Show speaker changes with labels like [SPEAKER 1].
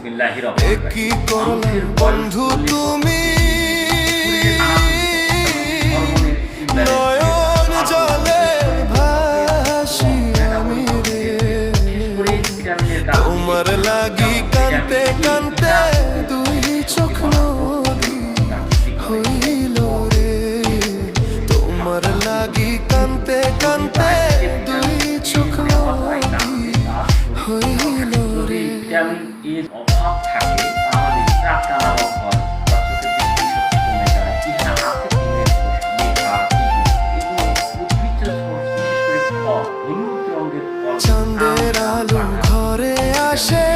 [SPEAKER 1] বিসমিল্লাহির রহমানির
[SPEAKER 2] কি
[SPEAKER 1] রহিম।
[SPEAKER 2] করলে
[SPEAKER 1] মানুষের
[SPEAKER 2] বন্ধু তুমি নয়ন জলে ভাসি আমি রে তোমার লাগি কান্তে কান্তে দুই চোখ নদী হইল রে তোমার লাগি কান্তে কান্তে দুই চোখ নদী হইল রে
[SPEAKER 1] ভিটামিন এর অভাব থাকে আমাদের চাপ টানার অভাব বা চোখের দৃষ্টিশক্তি কমে যায় ইহা আছে ডিমের কোষ মেঘা এগুলো উদ্ভিজ্জ সোর্স বিশেষ করে ফল হলুদ রঙের ফল
[SPEAKER 2] চাঁদের আলো ঘরে আসে